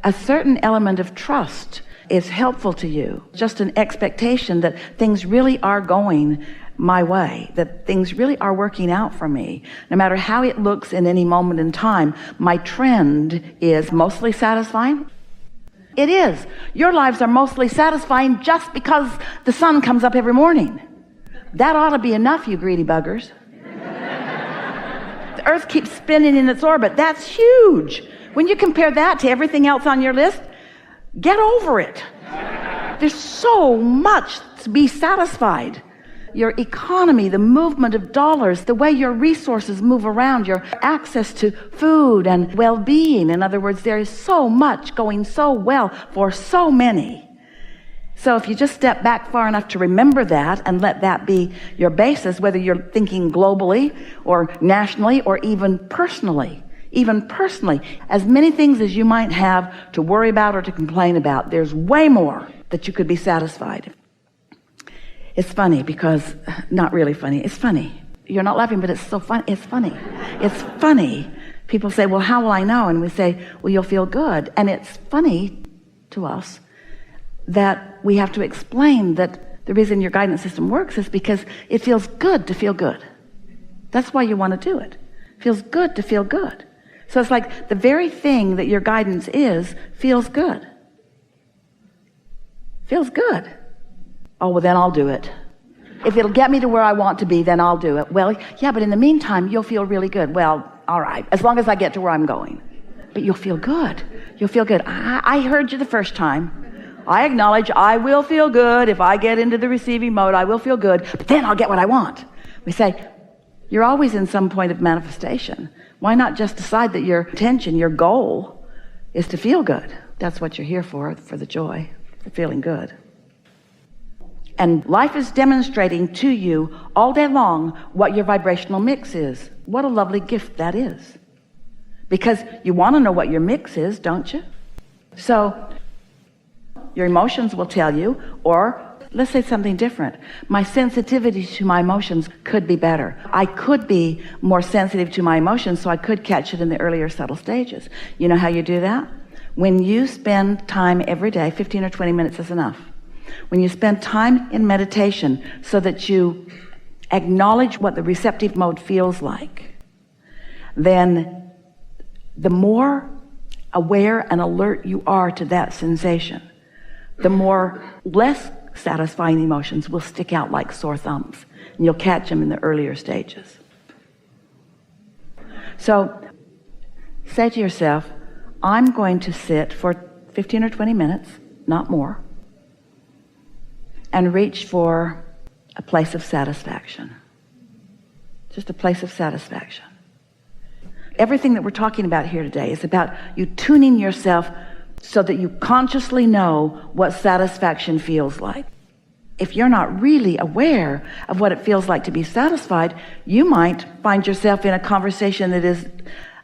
a certain element of trust is helpful to you. Just an expectation that things really are going my way, that things really are working out for me. No matter how it looks in any moment in time, my trend is mostly satisfying. It is. Your lives are mostly satisfying just because the sun comes up every morning. That ought to be enough, you greedy buggers. The earth keeps spinning in its orbit. That's huge. When you compare that to everything else on your list, get over it. There's so much to be satisfied. Your economy, the movement of dollars, the way your resources move around, your access to food and well-being. In other words, there is so much going so well for so many. So if you just step back far enough to remember that and let that be your basis, whether you're thinking globally or nationally or even personally, as many things as you might have to worry about or to complain about, there's way more that you could be satisfied. It's funny because, not really funny, it's funny. You're not laughing, but it's so fun. It's funny. It's funny. People say, well, how will I know? And we say, well, you'll feel good. And it's funny to us that we have to explain that the reason your guidance system works is because it feels good to feel good. That's why you want to do it. It feels good to feel good. So it's like the very thing that your guidance is feels good. Feels good. Oh, well, then I'll do it. If it'll get me to where I want to be, then I'll do it. Well, yeah, but in the meantime, you'll feel really good. Well, all right, as long as I get to where I'm going. But you'll feel good. You'll feel good. I heard you the first time. I acknowledge I will feel good. If I get into the receiving mode, I will feel good. But then I'll get what I want. We say, you're always in some point of manifestation. Why not just decide that your intention, your goal, is to feel good? That's what you're here for the joy, for feeling good. And life is demonstrating to you all day long what your vibrational mix is. What a lovely gift that is. Because you want to know what your mix is, don't you? So your emotions will tell you, or let's say something different. My sensitivity to my emotions could be better. I could be more sensitive to my emotions so I could catch it in the earlier subtle stages. You know how you do that? When you spend time every day, 15 or 20 minutes is enough. When you spend time in meditation so that you acknowledge what the receptive mode feels like, then the more aware and alert you are to that sensation, the more less satisfying emotions will stick out like sore thumbs, and you'll catch them in the earlier stages. So say to yourself, I'm going to sit for 15 or 20 minutes, not more, and reach for a place of satisfaction. Just a place of satisfaction. Everything that we're talking about here today is about you tuning yourself so that you consciously know what satisfaction feels like. If you're not really aware of what it feels like to be satisfied, you might find yourself in a conversation that is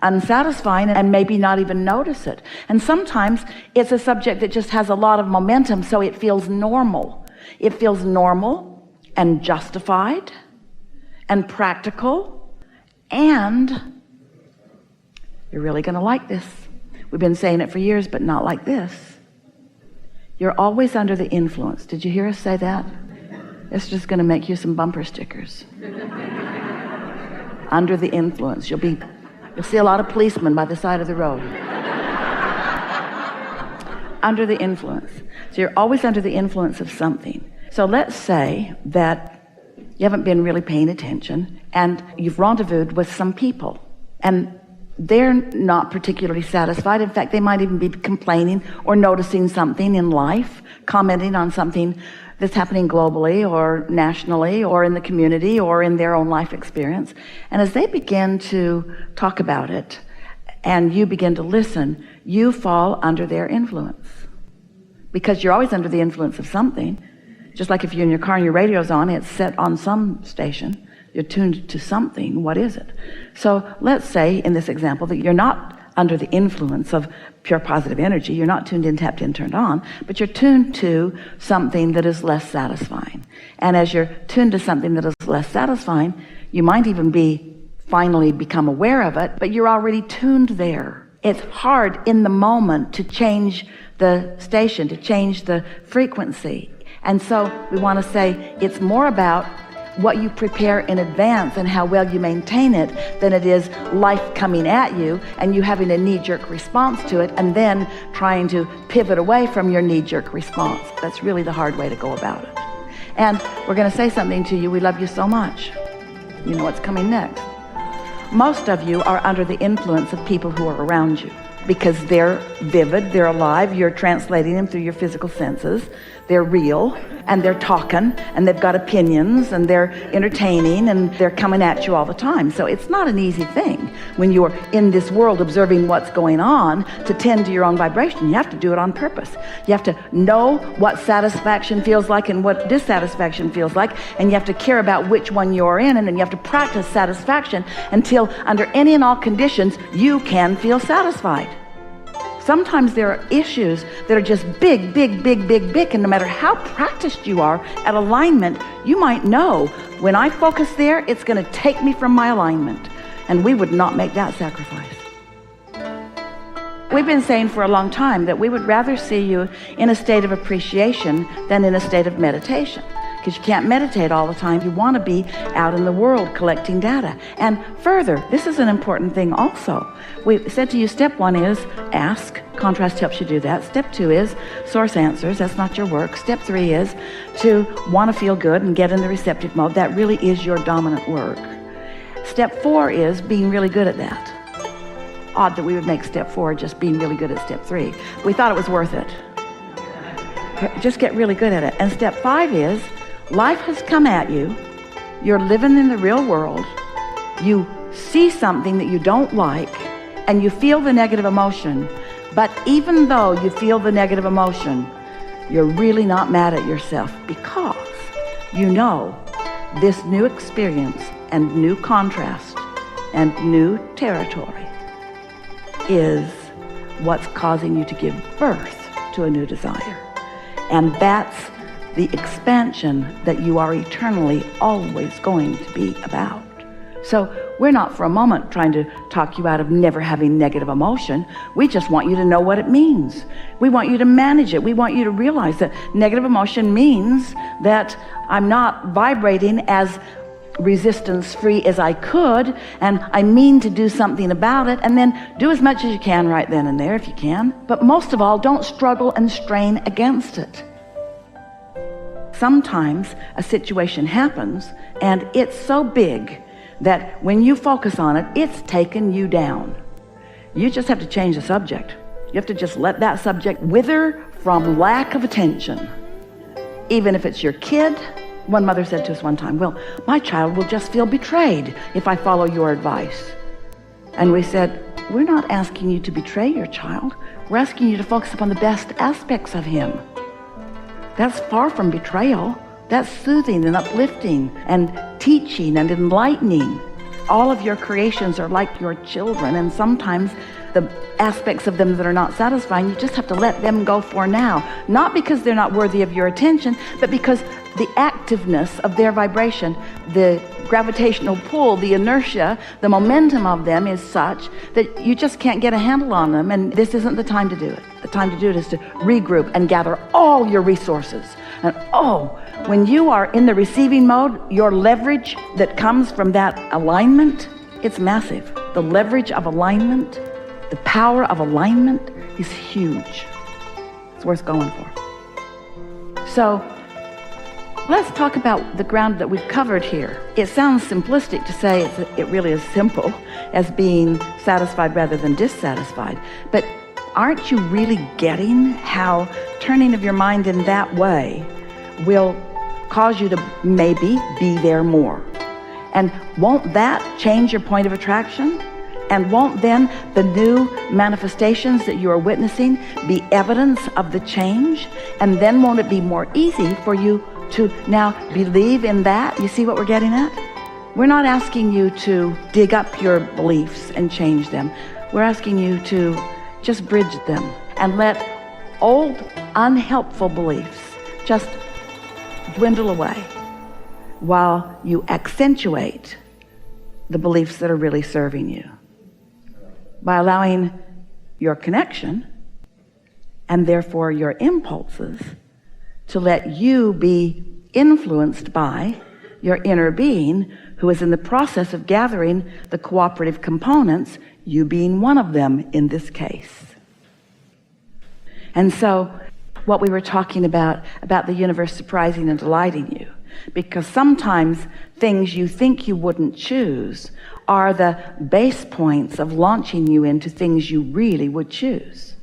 unsatisfying and maybe not even notice it. And sometimes it's a subject that just has a lot of momentum, so it feels normal. It feels normal and justified and practical, and you're really going to like this. We've been saying it for years, but not like this. You're always under the influence. Did you hear us say that? It's just going to make you some bumper stickers. Under the influence. You'll see a lot of policemen by the side of the road. Under the influence. So you're always under the influence of something. So let's say that you haven't been really paying attention and you've rendezvoused with some people and they're not particularly satisfied. In fact, they might even be complaining or noticing something in life, commenting on something that's happening globally or nationally or in the community or in their own life experience. And as they begin to talk about it and you begin to listen, you fall under their influence. Because you're always under the influence of something. Just like if you're in your car and your radio's on, it's set on some station. You're tuned to something. What is it? So let's say in this example that you're not under the influence of pure positive energy. You're not tuned in, tapped in, turned on, but you're tuned to something that is less satisfying. And as you're tuned to something that is less satisfying, you might even finally become aware of it, but you're already tuned there It's hard in the moment to change the station, to change the frequency. And so we want to say it's more about what you prepare in advance and how well you maintain it than it is life coming at you and you having a knee-jerk response to it and then trying to pivot away from your knee-jerk response. That's really the hard way to go about it. And we're going to say something to you. We love you so much. You know what's coming next. Most of you are under the influence of people who are around you because they're vivid, they're alive, you're translating them through your physical senses, they're real, and they're talking, and they've got opinions, and they're entertaining, and they're coming at you all the time. So it's not an easy thing when you're in this world observing what's going on to tend to your own vibration. You have to do it on purpose. You have to know what satisfaction feels like and what dissatisfaction feels like, and you have to care about which one you're in, and then you have to practice satisfaction until under any and all conditions you can feel satisfied. Sometimes there are issues that are just big, big, big, big, big, and no matter how practiced you are at alignment, you might know when I focus there, it's going to take me from my alignment, and we would not make that sacrifice. We've been saying for a long time that we would rather see you in a state of appreciation than in a state of meditation, because you can't meditate all the time. You want to be out in the world collecting data. And further, this is an important thing also. We said to you, step 1 is ask. Contrast helps you do that. Step 2 is source answers. That's not your work. Step 3 is to want to feel good and get in the receptive mode. That really is your dominant work. Step 4 is being really good at that. Odd that we would make step 4 just being really good at step 3. We thought it was worth it. Just get really good at it. And step 5 is life has come at you. You're living in the real world. You see something that you don't like, and you feel the negative emotion. But even though you feel the negative emotion, you're really not mad at yourself because you know this new experience and new contrast and new territory is what's causing you to give birth to a new desire. And that's the expansion that you are eternally always going to be about. So we're not for a moment trying to talk you out of never having negative emotion. We just want you to know what it means. We want you to manage it. We want you to realize that negative emotion means that I'm not vibrating as resistance-free as I could, and I mean to do something about it, and then do as much as you can right then and there if you can. But most of all, don't struggle and strain against it. Sometimes a situation happens and it's so big that when you focus on it, it's taken you down. You just have to change the subject. You have to just let that subject wither from lack of attention. Even if it's your kid. One mother said to us one time, well, my child will just feel betrayed if I follow your advice. And we said, we're not asking you to betray your child. We're asking you to focus upon the best aspects of him. That's far from betrayal. That's soothing and uplifting and teaching and enlightening. All of your creations are like your children, and sometimes the aspects of them that are not satisfying, you just have to let them go for now. Not because they're not worthy of your attention, but because the activeness of their vibration, the gravitational pull, the inertia, the momentum of them is such that you just can't get a handle on them, and this isn't the time to do it. The time to do it is to regroup and gather all your resources. And when you are in the receiving mode, your leverage that comes from that alignment, it's massive. The leverage of alignment, the power of alignment is huge. It's worth going for. So let's talk about the ground that we've covered here. It sounds simplistic to say it really is simple as being satisfied rather than dissatisfied. But aren't you really getting how turning of your mind in that way will cause you to maybe be there more? And won't that change your point of attraction? And won't then the new manifestations that you are witnessing be evidence of the change? And then won't it be more easy for you to now believe in that? You see what we're getting at? We're not asking you to dig up your beliefs and change them. We're asking you to just bridge them and let old unhelpful beliefs just dwindle away while you accentuate the beliefs that are really serving you, by allowing your connection, and therefore your impulses, to let you be influenced by your inner being, who is in the process of gathering the cooperative components, you being one of them in this case. And so what we were talking about the universe surprising and delighting you, because sometimes things you think you wouldn't choose are the base points of launching you into things you really would choose.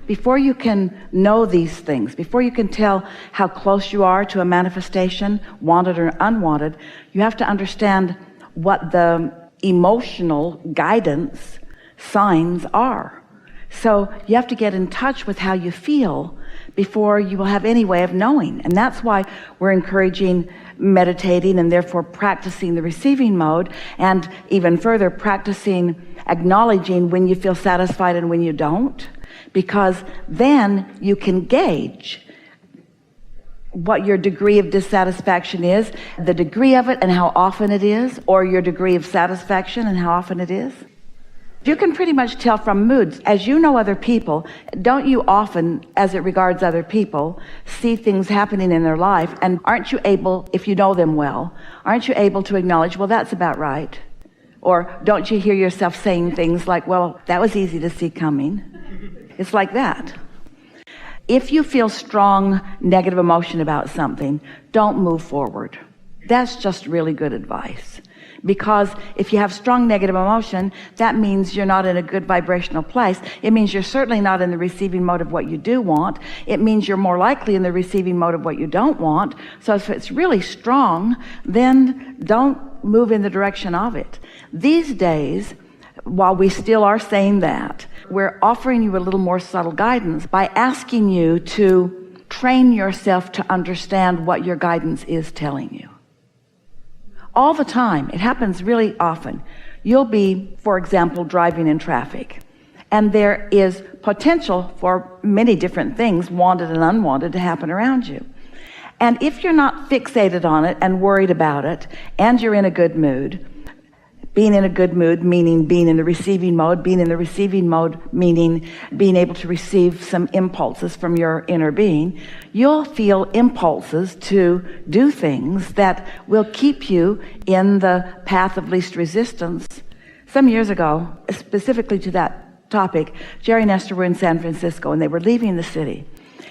Before you can know these things, before you can tell how close you are to a manifestation, wanted or unwanted, you have to understand what the emotional guidance signs are. So you have to get in touch with how you feel before you will have any way of knowing. And that's why we're encouraging meditating and therefore practicing the receiving mode, and even further practicing acknowledging when you feel satisfied and when you don't, because then you can gauge what your degree of dissatisfaction is, the degree of it and how often it is, or your degree of satisfaction and how often it is. You can pretty much tell from moods. As you know other people, don't you often, as it regards other people, see things happening in their life, and aren't you able, if you know them well, aren't you able to acknowledge, well, that's about right? Or don't you hear yourself saying things like, well, that was easy to see coming? It's like that. If you feel strong negative emotion about something, don't move forward. That's just really good advice. Because if you have strong negative emotion, that means you're not in a good vibrational place. It means you're certainly not in the receiving mode of what you do want. It means you're more likely in the receiving mode of what you don't want. So if it's really strong, then don't move in the direction of it. These days, while we still are saying that, we're offering you a little more subtle guidance by asking you to train yourself to understand what your guidance is telling you. All the time. It happens really often. You'll be, for example, driving in traffic, and there is potential for many different things, wanted and unwanted, to happen around you. And if you're not fixated on it and worried about it, and you're in a good mood, being in a good mood meaning being in the receiving mode, being in the receiving mode meaning being able to receive some impulses from your inner being, you'll feel impulses to do things that will keep you in the path of least resistance. Some years ago, specifically to that topic, Jerry and Esther were in San Francisco, and they were leaving the city,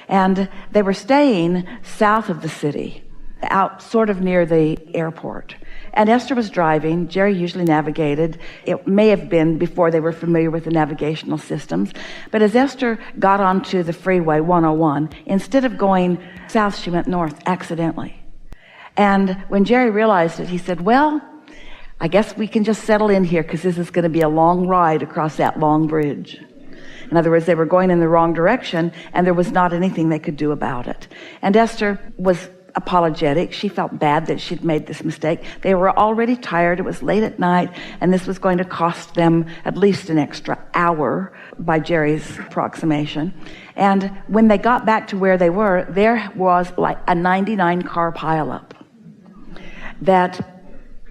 and they were staying south of the city, out sort of near the airport. And Esther was driving. Jerry usually navigated. It may have been before they were familiar with the navigational systems. But as Esther got onto the freeway 101, instead of going south, she went north accidentally. And when Jerry realized it, he said, well, I guess we can just settle in here, because this is going to be a long ride across that long bridge. In other words, they were going in the wrong direction, and there was not anything they could do about it. And Esther was apologetic. She felt bad that she'd made this mistake. They were already tired. It was late at night, and this was going to cost them at least an extra hour by Jerry's approximation. And when they got back to where they were, there was like a 99 car pileup that,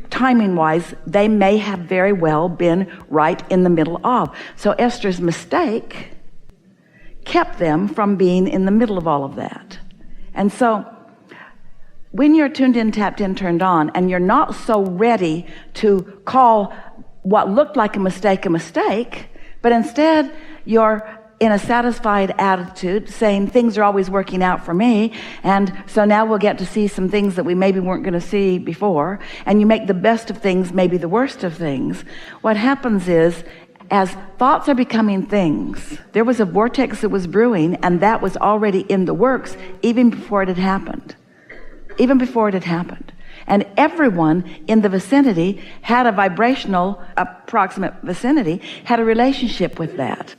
timing wise, they may have very well been right in the middle of. So Esther's mistake kept them from being in the middle of all of that. And so when you're tuned in, tapped in, turned on, and you're not so ready to call what looked like a mistake, but instead you're in a satisfied attitude, saying things are always working out for me, and so now we'll get to see some things that we maybe weren't going to see before, and you make the best of things, maybe the worst of things. What happens is, as thoughts are becoming things, there was a vortex that was brewing, and that was already in the works even before it had happened. Even before it had happened. And everyone in the vicinity had a vibrational, approximate vicinity, had a relationship with that.